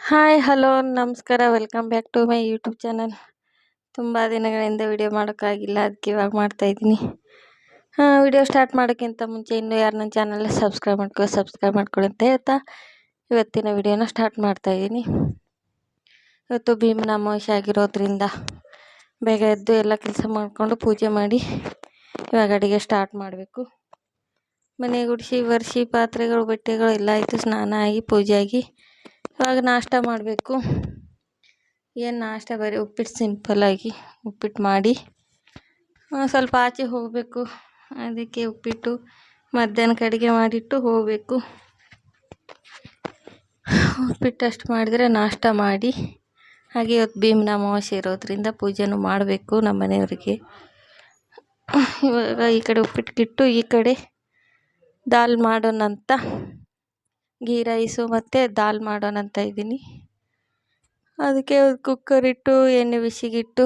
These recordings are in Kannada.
ಹಾಯ್, ಹಲೋ, ನಮಸ್ಕಾರ. Welcome back to my YouTube channel. ತುಂಬ ದಿನಗಳಿಂದ ವಿಡಿಯೋ ಮಾಡೋಕ್ಕಾಗಿಲ್ಲ, ಅದಕ್ಕೆ ಇವಾಗ ಮಾಡ್ತಾಯಿದ್ದೀನಿ. ವಿಡಿಯೋ ಸ್ಟಾರ್ಟ್ ಮಾಡೋಕ್ಕಿಂತ ಮುಂಚೆ ಇನ್ನೂ ಯಾರು ನನ್ನ ಚಾನಲ್ ಸಬ್ಸ್ಕ್ರೈಬ್ ಮಾಡ್ಕೊಳ್ಳಿ ಅಂತ ಹೇಳ್ತಾ ಇವತ್ತಿನ ವಿಡಿಯೋನ ಸ್ಟಾರ್ಟ್ ಮಾಡ್ತಾಯಿದ್ದೀನಿ. ಇವತ್ತು ಭೀಮನ ಅಮಾವಾಸ್ಯೆ ಆಗಿರೋದ್ರಿಂದ ಬೇಗ ಎದ್ದು ಎಲ್ಲ ಕೆಲಸ ಮಾಡಿಕೊಂಡು ಪೂಜೆ ಮಾಡಿ ಇವಾಗ ಅಡುಗೆ ಸ್ಟಾರ್ಟ್ ಮಾಡಬೇಕು. ಮನೆ ಗುಡಿಸಿ ಒರೆಸಿ ಪಾತ್ರೆಗಳು ಬಟ್ಟೆಗಳು ಎಲ್ಲ ಆಯಿತು. ಸ್ನಾನ ಆಗಿ ಪೂಜೆ ಆಗಿ ಇವಾಗ ನಾಷ್ಟ ಮಾಡಬೇಕು. ಏನು ನಾಷ್ಟ, ಬರೀ ಉಪ್ಪಿಟ್ಟು, ಸಿಂಪಲ್ಲಾಗಿ ಉಪ್ಪಿಟ್ಟು ಮಾಡಿ ಸ್ವಲ್ಪ ಆಚೆ ಹೋಗಬೇಕು. ಅದಕ್ಕೆ ಉಪ್ಪಿಟ್ಟು ಮಧ್ಯಾಹ್ನಕ್ಕೆ ಅಡುಗೆ ಮಾಡಿಟ್ಟು ಹೋಗಬೇಕು. ಉಪ್ಪಿಟ್ಟು ಅಷ್ಟು ಮಾಡಿದರೆ ನಾಷ್ಟ ಮಾಡಿ, ಹಾಗೆ ಇವತ್ತು ಭೀಮನ ಅಮಾವಾಸ್ಯೆ ಇರೋದ್ರಿಂದ ಪೂಜೆನೂ ಮಾಡಬೇಕು ನಮ್ಮ ಮನೆಯವರಿಗೆ. ಇವಾಗ ಈ ಕಡೆ ಉಪ್ಪಿಟ್ಟಿಗಿಟ್ಟು ಈ ಕಡೆ ದಾಲ್ ಮಾಡೋಣಂತ, ಗೀ ರೈಸು ಮತ್ತು ದಾಲ್ ಮಾಡೋಣಂತ ಇದ್ದೀನಿ. ಅದಕ್ಕೆ ಕುಕ್ಕರ್ ಇಟ್ಟು ಎಣ್ಣೆ ಬಿಸಿಗಿಟ್ಟು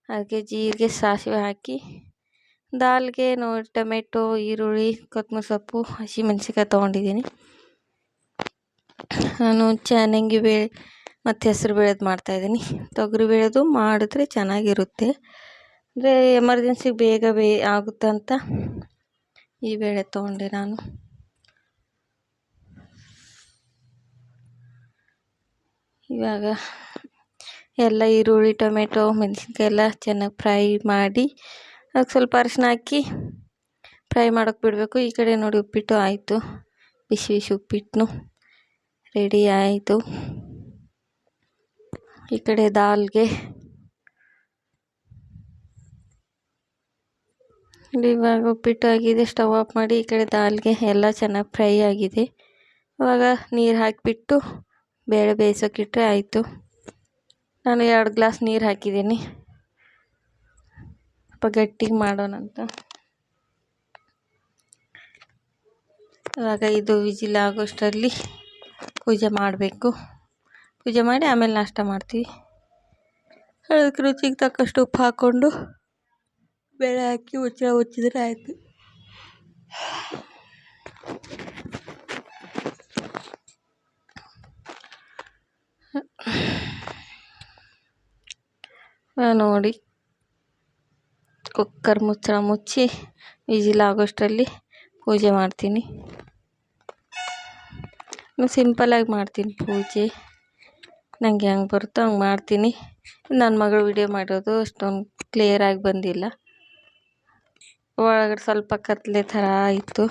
ಅದಕ್ಕೆ ಜೀರಿಗೆ, ಸಾಸಿವೆ ಹಾಕಿ ದಾಲ್ಗೆ ಟೊಮೆಟೊ, ಈರುಳ್ಳಿ, ಕೊತ್ತಂಬರಿ ಸೊಪ್ಪು, ಹಸಿಮೆಣ್ಸಿಕಾಯಿ ತೊಗೊಂಡಿದ್ದೀನಿ. ನಾನು ಚೆನ್ನಾಗಿ ಬೇಳೆ ಮತ್ತು ಹೆಸರು ಬೇಳೆದು ಮಾಡ್ತಾಯಿದ್ದೀನಿ. ತೊಗರಿ ಬೇಳೆದು ಮಾಡಿದ್ರೆ ಚೆನ್ನಾಗಿರುತ್ತೆ, ಅಂದರೆ ಎಮರ್ಜೆನ್ಸಿಗೆ ಬೇಗ ಆಗುತ್ತಂತ ಈ ಬೇಳೆ ತೊಗೊಂಡೆ ನಾನು. ಇವಾಗ ಎಲ್ಲ ಈರುಳ್ಳಿ, ಟೊಮೆಟೊ, ಮೆಣಸಿನ್ಕಾಯಿ ಎಲ್ಲ ಚೆನ್ನಾಗಿ ಫ್ರೈ ಮಾಡಿ ಅದಕ್ಕೆ ಸ್ವಲ್ಪ ಅರಿಶಿನ ಹಾಕಿ ಫ್ರೈ ಮಾಡೋಕ್ಕೆ ಬಿಡಬೇಕು. ಈ ಕಡೆ ನೋಡಿ ಉಪ್ಪಿಟ್ಟು ಆಯಿತು, ಬಿಸಿ ಬಿಸಿ ಉಪ್ಪಿಟ್ಟು ರೆಡಿ ಆಯಿತು. ಈ ಕಡೆ ದಾಲ್ಗೆ ಇವಾಗ ಉಪ್ಪಿಟ್ಟು ಆಗಿದೆ, ಸ್ಟವ್ ಆಫ್ ಮಾಡಿ ಈ ಕಡೆ ದಾಲ್ಗೆ ಎಲ್ಲ ಚೆನ್ನಾಗಿ ಫ್ರೈ ಆಗಿದೆ. ಇವಾಗ ನೀರು ಹಾಕಿಬಿಟ್ಟು ಬೇಳೆ ಬೇಯಿಸೋಕ್ಕಿಟ್ರೆ ಆಯಿತು. ನಾನು 2 ಗ್ಲಾಸ್ ನೀರು ಹಾಕಿದ್ದೀನಿ. ಸ್ವಲ್ಪ ಗಟ್ಟಿಗೆ ಮಾಡೋಣಂತ. ಇವಾಗ ಇದು ವಿಜಿಲ್ ಆಗೋಷ್ಟರಲ್ಲಿ ಪೂಜೆ ಮಾಡಬೇಕು. ಪೂಜೆ ಮಾಡಿ ಆಮೇಲೆ ನಾಷ್ಟ ಮಾಡ್ತೀವಿ. ಅದಕ್ಕೆ ರುಚಿಗೆ ತಕ್ಕಷ್ಟು ಉಪ್ಪು ಹಾಕ್ಕೊಂಡು ಬೇಳೆ ಹಾಕಿ ಮುಚ್ಚಿದ್ರೆ ಆಯಿತು. ನೋಡಿ ಕುಕ್ಕರ್ ಮುಚ್ಚಿ ವಿಜಿಲ್ ಆಗೋಷ್ಟರಲ್ಲಿ ಪೂಜೆ ಮಾಡ್ತೀನಿ. ನಾನು ಸಿಂಪಲ್ಲಾಗಿ ಮಾಡ್ತೀನಿ ಪೂಜೆ, ನನಗೆ ಹೆಂಗೆ ಬರುತ್ತೋ ಹಂಗೆ ಮಾಡ್ತೀನಿ. ನನ್ನ ಮಗಳು ವಿಡಿಯೋ ಮಾಡೋದು ಅಷ್ಟೊಂದು ಕ್ಲಿಯರಾಗಿ ಬಂದಿಲ್ಲ, ಒಳಗಡೆ ಸ್ವಲ್ಪ ಕತ್ಲೆ ಥರ ಇತ್ತು.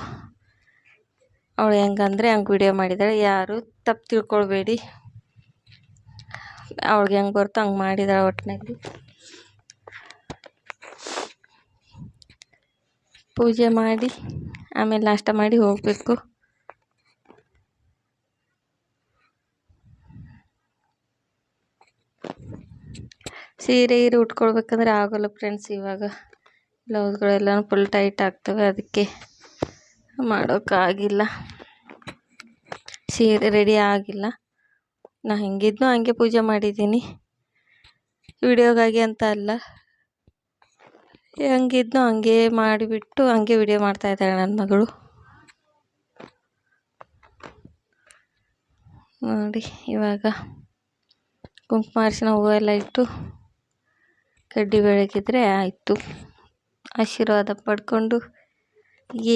ಅವಳು ಹೆಂಗಂದರೆ ಹಂಗೆ ವಿಡಿಯೋ ಮಾಡಿದ್ದಾಳೆ, ಯಾರು ತಪ್ಪು ತಿಳ್ಕೊಳ್ಬೇಡಿ. ಅವಳಿಗೆ ಹೆಂಗೆ ಬರುತ್ತೋ ಹಂಗೆ ಮಾಡಿದಾಳೆ. ಒಟ್ಟಿನಲ್ಲಿ ಪೂಜೆ ಮಾಡಿ ಆಮೇಲೆ ನಾಷ್ಟ ಮಾಡಿ ಹೋಗಬೇಕು. ಸೀರೆ ಉಟ್ಕೊಳ್ಬೇಕಂದ್ರೆ ಆಗೋಲ್ಲ ಫ್ರೆಂಡ್ಸ್. ಇವಾಗ ಬ್ಲೌಸ್ಗಳೆಲ್ಲನೂ ಫುಲ್ ಟೈಟ್ ಆಗ್ತವೆ, ಅದಕ್ಕೆ ಮಾಡೋಕ್ಕಾಗಿಲ್ಲ. ಸೀರೆ ರೆಡಿ ಆಗಿಲ್ಲ. ನಾನು ಹೆಂಗಿದ್ನೋ ಹಂಗೆ ಪೂಜೆ ಮಾಡಿದ್ದೀನಿ, ವಿಡಿಯೋಗಾಗಿ ಅಂತ ಅಲ್ಲ. ಹೆಂಗಿದ್ನೋ ಹಂಗೆ ಮಾಡಿಬಿಟ್ಟು ಹಂಗೆ ವಿಡಿಯೋ ಮಾಡ್ತಾಯಿದ್ದಾಳೆ ನನ್ನ ಮಗಳು. ನೋಡಿ ಇವಾಗ ಕುಂಕುಮ, ಅರಿಶಿನ, ಹೂವು ಎಲ್ಲ ಇಟ್ಟು ಕಡ್ಡಿ ಬೆಳಗಿದ್ರೆ ಆಯಿತು. ಆಶೀರ್ವಾದ ಪಡ್ಕೊಂಡು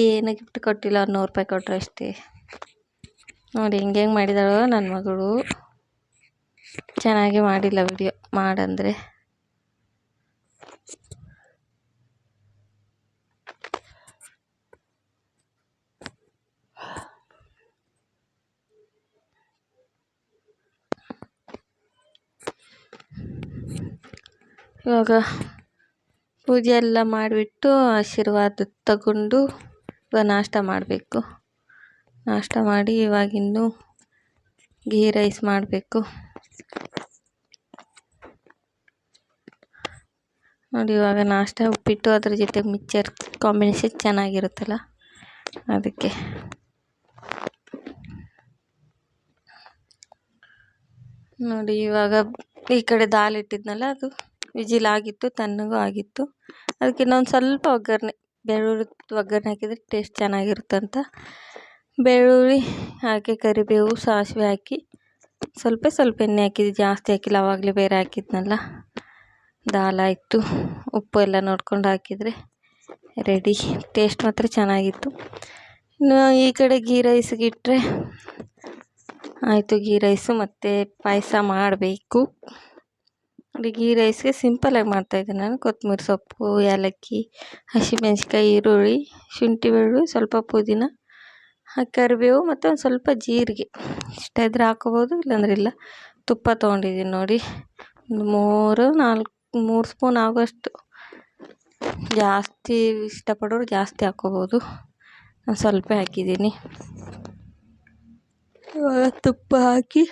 ಏನು ಗಿಫ್ಟ್ ಕೊಟ್ಟಿಲ್ಲ, 100 ರೂಪಾಯಿ ಕೊಟ್ಟರು ಅಷ್ಟೇ. ನೋಡಿ ಹೆಂಗೆ ಮಾಡಿದಾಳೋ ನನ್ನ ಮಗಳು. ಚೆನ್ನಾಗಿ ಮಾಡಿಲ್ಲ ವಿಡಿಯೋ, ಮಾಡಂದರೆ. ಇವಾಗ ಪೂಜೆ ಎಲ್ಲ ಮಾಡಿಬಿಟ್ಟು ಆಶೀರ್ವಾದ ತಗೊಂಡು ಇವಾಗ ನಾಷ್ಟ ಮಾಡಬೇಕು. ನಾಷ್ಟ ಮಾಡಿ ಇವಾಗಿನ್ನೂ ಗೀ ರೈಸ್ ಮಾಡಬೇಕು. ನೋಡಿ ಇವಾಗ ನಾಷ್ಟ ಉಪ್ಪಿಟ್ಟು, ಅದ್ರ ಜೊತೆ ಮಿಕ್ಚರ್ ಕಾಂಬಿನೇಷನ್ ಚೆನ್ನಾಗಿರುತ್ತಲ್ಲ, ಅದಕ್ಕೆ. ನೋಡಿ ಇವಾಗ ಈ ಕಡೆ ದಾಲ್ ಇಟ್ಟಿದ್ನಲ್ಲ, ಅದು ವಿಜಿಲ್ ಆಗಿತ್ತು, ತಣ್ಣಗೂ ಆಗಿತ್ತು. ಅದಕ್ಕೆ ಇನ್ನೊಂದು ಸ್ವಲ್ಪ ಒಗ್ಗರಣೆ, ಬೆಳ್ಳುಳ್ಳಿ ಒಗ್ಗರಣೆ ಹಾಕಿದರೆ ಟೇಸ್ಟ್ ಚೆನ್ನಾಗಿರುತ್ತಂತ ಬೆಳ್ಳುಳ್ಳಿ ಹಾಕಿ ಕರಿಬೇವು, ಸಾಸಿವೆ ಹಾಕಿ ಸ್ವಲ್ಪ ಸ್ವಲ್ಪ ಎಣ್ಣೆ ಹಾಕಿದ್ದು, ಜಾಸ್ತಿ ಹಾಕಿಲ್ಲ, ಆವಾಗಲೇ ಬೇರೆ ಹಾಕಿದ್ನಲ್ಲ. ದಾಲ್ ಆಯಿತು, ಉಪ್ಪು ಎಲ್ಲ ನೋಡ್ಕೊಂಡು ಹಾಕಿದರೆ ರೆಡಿ. ಟೇಸ್ಟ್ ಮಾತ್ರ ಚೆನ್ನಾಗಿತ್ತು. ಇನ್ನು ಈ ಕಡೆ ಗೀ ರೈಸ್ಗೆ ಇಟ್ಟರೆ ಆಯಿತು. ಗೀ ರೈಸು ಮತ್ತು ಪಾಯಸ ಮಾಡಬೇಕು. ಗೀ ರೈಸ್ಗೆ ಸಿಂಪಲಾಗಿ ಮಾಡ್ತಾಯಿದ್ದೆ ನಾನು. ಕೊತ್ತಂಬರಿ ಸೊಪ್ಪು, ಏಲಕ್ಕಿ, ಹಸಿಮೆಣ್ಸಿಕಾಯಿ, ಈರುಳ್ಳಿ, ಶುಂಠಿ ಬೆಳ್ಳುಳ್ಳಿ, ಸ್ವಲ್ಪ ಪುದೀನ, ಕರಿಬೇವು ಮತ್ತು ಒಂದು ಸ್ವಲ್ಪ ಜೀರಿಗೆ ಇಷ್ಟ ಇದ್ದರೆ ಹಾಕೋಬೋದು, ಇಲ್ಲಾಂದ್ರೆ ಇಲ್ಲ. ತುಪ್ಪ ತೊಗೊಂಡಿದ್ದೀನಿ ನೋಡಿ, ಒಂದು 3 ಸ್ಪೂನ್ ಆಗೋಷ್ಟು. ಜಾಸ್ತಿ ಇಷ್ಟಪಡೋರು ಜಾಸ್ತಿ ಹಾಕ್ಕೋಬೋದು, ನಾನು ಸ್ವಲ್ಪ ಹಾಕಿದ್ದೀನಿ. ತುಪ್ಪ ಹಾಕಿ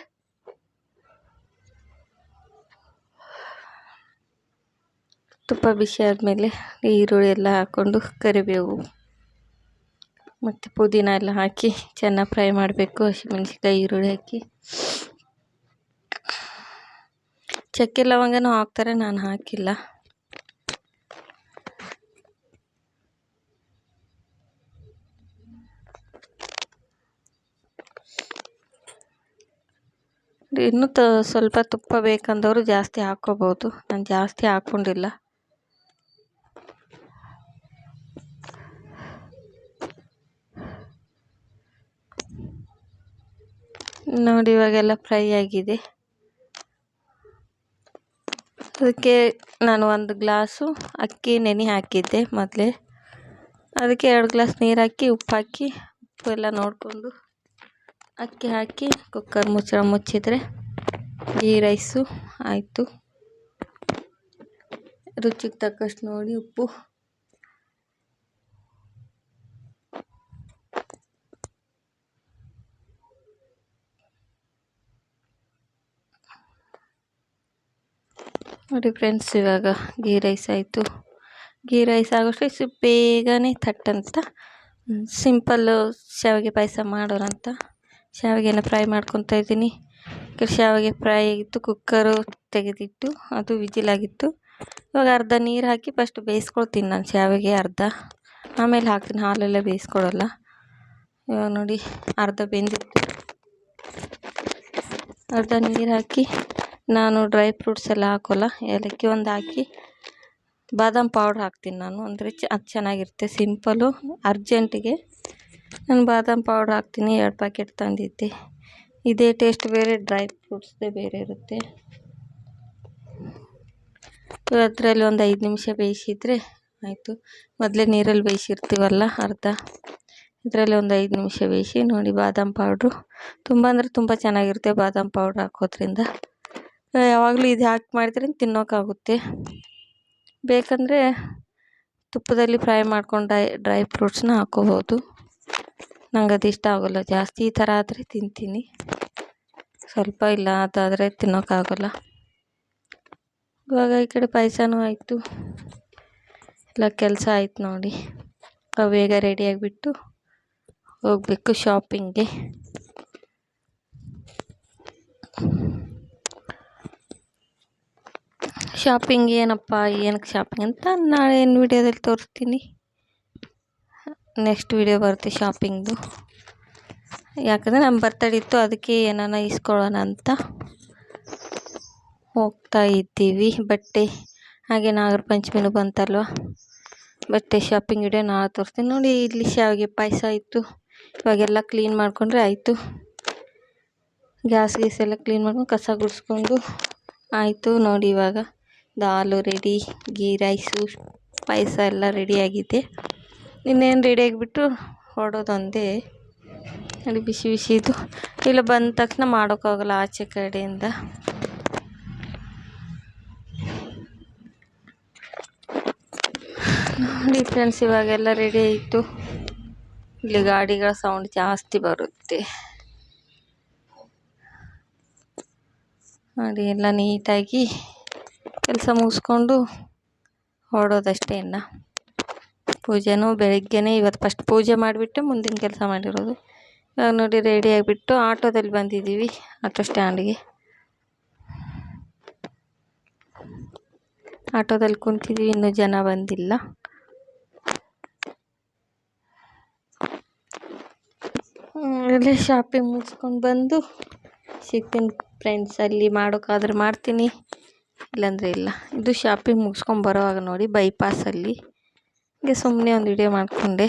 ತುಪ್ಪ ಬಿಸಿ ಆದಮೇಲೆ ಈರುಳ್ಳಿ ಎಲ್ಲ ಹಾಕ್ಕೊಂಡು ಕರಿಬೇವು ಮತ್ತು ಪುದೀನ ಎಲ್ಲ ಹಾಕಿ ಚೆನ್ನಾಗಿ ಫ್ರೈ ಮಾಡಬೇಕು. ಹಸಿಮೆಣ್ಸಿಕಾಯಿ, ಈರುಳ್ಳಿ ಹಾಕಿ ಚಕ್ಕೆ ಲವಂಗನೂ ಹಾಕ್ತಾರೆ, ನಾನು ಹಾಕಿಲ್ಲ. ಇನ್ನೂ ಸ್ವಲ್ಪ ತುಪ್ಪ ಬೇಕಂದವರು ಜಾಸ್ತಿ ಹಾಕ್ಕೋಬೋದು, ನಾನು ಜಾಸ್ತಿ ಹಾಕ್ಕೊಂಡಿಲ್ಲ. ನೋಡಿ ಇವಾಗೆಲ್ಲ ಫ್ರೈ ಆಗಿದೆ. ಅದಕ್ಕೆ ನಾನು 1 ಗ್ಲಾಸು ಅಕ್ಕಿ ನೆನೆ ಹಾಕಿದ್ದೆ ಮೊದಲೇ. ಅದಕ್ಕೆ 2 ಗ್ಲಾಸ್ ನೀರು ಹಾಕಿ ಉಪ್ಪು ಹಾಕಿ, ಉಪ್ಪು ಎಲ್ಲ ನೋಡಿಕೊಂಡು ಅಕ್ಕಿ ಹಾಕಿ ಕುಕ್ಕರ್ ಮುಚ್ಚಿದರೆ ಗೀ ರೈಸು ಆಯಿತು. ರುಚಿಗೆ ತಕ್ಕಷ್ಟು ನೋಡಿ ಉಪ್ಪು. ನೋಡಿ ಫ್ರೆಂಡ್ಸ್, ಇವಾಗ ಗೀ ರೈಸ್ ಆಯಿತು. ಗೀ ರೈಸ್ ಆಗೋಷ್ಟು ಬೇಗನೆ ಥಟ್ಟಂತ ಸಿಂಪಲ್ಲು ಶಾವಿಗೆ ಪಾಯಸ ಮಾಡೋರಂತ ಶಾವಿಗೆನ ಫ್ರೈ ಮಾಡ್ಕೊತಾ ಇದ್ದೀನಿ. ಶಾವಿಗೆ ಫ್ರೈ ಆಗಿತ್ತು, ಕುಕ್ಕರು ತೆಗೆದಿಟ್ಟು ಅದು ವಿಜಿಲಾಗಿತ್ತು. ಇವಾಗ ಅರ್ಧ ನೀರು ಹಾಕಿ ಫಸ್ಟ್ ಬೇಯಿಸ್ಕೊಳ್ತೀನಿ ನಾನು ಶಾವಿಗೆ ಅರ್ಧ, ಆಮೇಲೆ ಹಾಕ್ತೀನಿ, ಹಾಲೆಲ್ಲ ಬೇಯಿಸ್ಕೊಳ್ಳಲ್ಲ. ಇವಾಗ ನೋಡಿ ಅರ್ಧ ಬೆಂದಿತ್ತು, ಅರ್ಧ ನೀರು ಹಾಕಿ ನಾನು ಡ್ರೈ ಫ್ರೂಟ್ಸ್ ಎಲ್ಲ ಹಾಕೋಲ್ಲ, ಏಲಕ್ಕಿ ಒಂದು ಹಾಕಿ ಬಾದಾಮ್ ಪೌಡ್ರ್ ಹಾಕ್ತೀನಿ ನಾನು, ಅಂದರೆ ಅದು ಚೆನ್ನಾಗಿರುತ್ತೆ. ಸಿಂಪಲ್ಲು ಅರ್ಜೆಂಟಿಗೆ ನಾನು ಬಾದಾಮ್ ಪೌಡ್ರ್ ಹಾಕ್ತೀನಿ. 2 ಪ್ಯಾಕೆಟ್ ತಂದಿದ್ದೆ. ಇದೇ ಟೇಸ್ಟ್ ಬೇರೆ, ಡ್ರೈ ಫ್ರೂಟ್ಸ್ದೇ ಬೇರೆ ಇರುತ್ತೆ. ಅದರಲ್ಲಿ ಒಂದು 5 ನಿಮಿಷ ಬೇಯಿಸಿದರೆ ಆಯಿತು. ಮೊದಲೇ ನೀರಲ್ಲಿ ಬೇಯಿಸಿರ್ತೀವಲ್ಲ ಅರ್ಧ, ಇದರಲ್ಲಿ ಒಂದು 5 ನಿಮಿಷ ಬೇಯಿಸಿ. ನೋಡಿ ಬಾದಾಮ್ ಪೌಡ್ರು ತುಂಬ ಅಂದರೆ ತುಂಬ ಚೆನ್ನಾಗಿರುತ್ತೆ ಬಾದಾಮ್ ಪೌಡ್ರ್ ಹಾಕೋದ್ರಿಂದ. ಯಾವಾಗಲೂ ಇದು ಹಾಕಿ ಮಾಡಿದ್ರೆ ತಿನ್ನೋಕ್ಕಾಗುತ್ತೆ. ಬೇಕಂದರೆ ತುಪ್ಪದಲ್ಲಿ ಫ್ರೈ ಮಾಡ್ಕೊಂಡು ಡ್ರೈ ಫ್ರೂಟ್ಸ್ನ ಹಾಕ್ಕೋಬೋದು. ನಂಗೆ ಅದು ಇಷ್ಟ ಆಗೋಲ್ಲ ಜಾಸ್ತಿ. ಈ ಥರ ಆದರೆ ತಿಂತೀನಿ ಸ್ವಲ್ಪ, ಇಲ್ಲ ಅದಾದರೆ ತಿನ್ನೋಕ್ಕಾಗೋಲ್ಲ. ಇವಾಗ ಈ ಕಡೆ ಪಾಯಸನೂ ಆಯಿತು, ಎಲ್ಲ ಕೆಲಸ ಆಯ್ತು ನೋಡಿ. ಬೇಗ ರೆಡಿಯಾಗಿಬಿಟ್ಟು ಹೋಗಬೇಕು ಶಾಪಿಂಗ್ಗೆ. ಶಾಪಿಂಗ್ ಏನಕ್ಕೆ ಶಾಪಿಂಗ್ ಅಂತ ನಾಳೆ ವಿಡಿಯೋದಲ್ಲಿ ತೋರಿಸ್ತೀನಿ. ನೆಕ್ಸ್ಟ್ ವಿಡಿಯೋ ಬರುತ್ತೆ ಶಾಪಿಂಗ್ದು. ಯಾಕಂದರೆ ನಮ್ಮ ಬರ್ತಡೇ ಇತ್ತು, ಅದಕ್ಕೆ ಏನಾನ ಇಸ್ಕೊಳ್ಳೋಣ ಅಂತ ಹೋಗ್ತಾ ಇದ್ದೀವಿ. ಬಟ್ಟೆ, ಹಾಗೆ ನಾಗರ ಪಂಚಮಿನೂ ಬಂತಲ್ವ, ಬಟ್ಟೆ ಶಾಪಿಂಗ್ ವಿಡಿಯೋ ನಾಳೆ ತೋರಿಸ್ತೀನಿ. ನೋಡಿ ಇಲ್ಲಿ ಶಾವಿಗೆ ಪಾಯಸ ಆಯಿತು. ಇವಾಗೆಲ್ಲ ಕ್ಲೀನ್ ಮಾಡಿಕೊಂಡ್ರೆ ಆಯಿತು. ಗ್ಯಾಸ್ ಎಲ್ಲ ಕ್ಲೀನ್ ಮಾಡ್ಕೊಂಡು ಕಸ ಗುಡಿಸ್ಕೊಂಡು ಆಯಿತು. ನೋಡಿ ಇವಾಗ ದಾಲು ರೆಡಿ, ಗೀ ರೈಸು, ಪಾಯಸ ಎಲ್ಲ ರೆಡಿಯಾಗಿದೆ. ಇನ್ನೇನು ರೆಡಿಯಾಗಿಬಿಟ್ಟು ಹೊಡೋದೊಂದೇ. ನೋಡಿ ಬಿಸಿ ಬಿಸಿದು, ಇಲ್ಲ ಬಂದ ತಕ್ಷಣ ಮಾಡೋಕ್ಕಾಗಲ್ಲ ಆಚೆ ಕಡೆಯಿಂದ. ನೋಡಿ ಫ್ರೆಂಡ್ಸ್, ಇವಾಗೆಲ್ಲ ರೆಡಿ ಆಯಿತು. ಇಲ್ಲಿ ಗಾಡಿಗಳ ಸೌಂಡ್ ಜಾಸ್ತಿ ಬರುತ್ತೆ ನೋಡಿ. ಎಲ್ಲ ನೀಟಾಗಿ ಕೆಲಸ ಮುಗಿಸ್ಕೊಂಡು ಹೊರಡೋದಷ್ಟೇ. ಇನ್ನು ಪೂಜೆನೂ ಬೆಳಗ್ಗೆನೇ, ಇವತ್ತು ಫಸ್ಟ್ ಪೂಜೆ ಮಾಡಿಬಿಟ್ಟು ಮುಂದಿನ ಕೆಲಸ ಮಾಡಿರೋದು. ಇವಾಗ ನೋಡಿ ರೆಡಿಯಾಗಿಬಿಟ್ಟು ಆಟೋದಲ್ಲಿ ಬಂದಿದ್ದೀವಿ, ಆಟೋ ಸ್ಟ್ಯಾಂಡಿಗೆ. ಆಟೋದಲ್ಲಿ ಕುಂತಿದ್ದೀವಿ, ಇನ್ನೂ ಜನ ಬಂದಿಲ್ಲ. ಇಲ್ಲೇ ಶಾಪಿಂಗ್ ಮುಗಿಸ್ಕೊಂಡು ಬಂದು ಸಿಗ್ತೀನಿ ಫ್ರೆಂಡ್ಸ್. ಅಲ್ಲಿ ಮಾಡೋಕ್ಕಾದ್ರೆ ಮಾಡ್ತೀನಿ, ಇಲ್ಲಾಂದರೆ ಇಲ್ಲ. ಇದು ಶಾಪಿಂಗ್ ಮುಗಿಸ್ಕೊಂಡು ಬರೋವಾಗ ನೋಡಿ ಬೈಪಾಸಲ್ಲಿ ಹೀಗೆ ಸುಮ್ಮನೆ ಒಂದು ವಿಡಿಯೋ ಮಾಡಿಕೊಂಡೆ.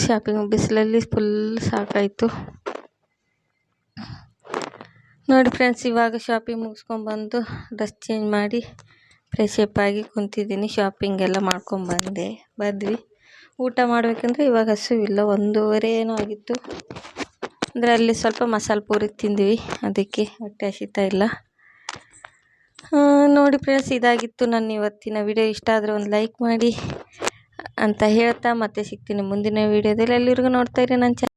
ಶಾಪಿಂಗ್ ಬಿಸಿಲಲ್ಲಿ ಫುಲ್ ಸಾಕಾಯಿತು ನೋಡಿ ಫ್ರೆಂಡ್ಸ್. ಇವಾಗ ಶಾಪಿಂಗ್ ಮುಗಿಸ್ಕೊಂಡ್ಬಂದು ಡ್ರೆಸ್ ಚೇಂಜ್ ಮಾಡಿ ಫ್ರೆಶ್ ಅಪ್ ಆಗಿ ಕುಂತಿದ್ದೀನಿ. ಶಾಪಿಂಗ್ ಎಲ್ಲ ಬಂದ್ವಿ. ಊಟ ಮಾಡಬೇಕಂದ್ರೆ ಇವಾಗ ಹಸುವಿಲ್ಲ, 1:30 ಏನೋ ಆಗಿತ್ತು. ಅಂದರೆ ಅಲ್ಲಿ ಸ್ವಲ್ಪ ಮಸಾಲೆ ಪೂರಿ ತಿಂದ್ವಿ, ಅದಕ್ಕೆ ಹೊಟ್ಟೆ ಹಸಿತಾ ಇಲ್ಲ. ನೋಡಿ ಫ್ರೆಂಡ್ಸ್, ಇದಾಗಿತ್ತು ನನ್ನ ಇವತ್ತಿನ ವಿಡಿಯೋ. ಇಷ್ಟ ಆದರೆ ಒಂದು ಲೈಕ್ ಮಾಡಿ ಅಂತ ಹೇಳ್ತಾ ಮತ್ತೆ ಸಿಗ್ತೀನಿ ಮುಂದಿನ ವೀಡಿಯೋದಲ್ಲಿ. ಎಲ್ಲಿವರೆಗೂ ನೋಡ್ತಾಯಿರಿ ನನ್ನ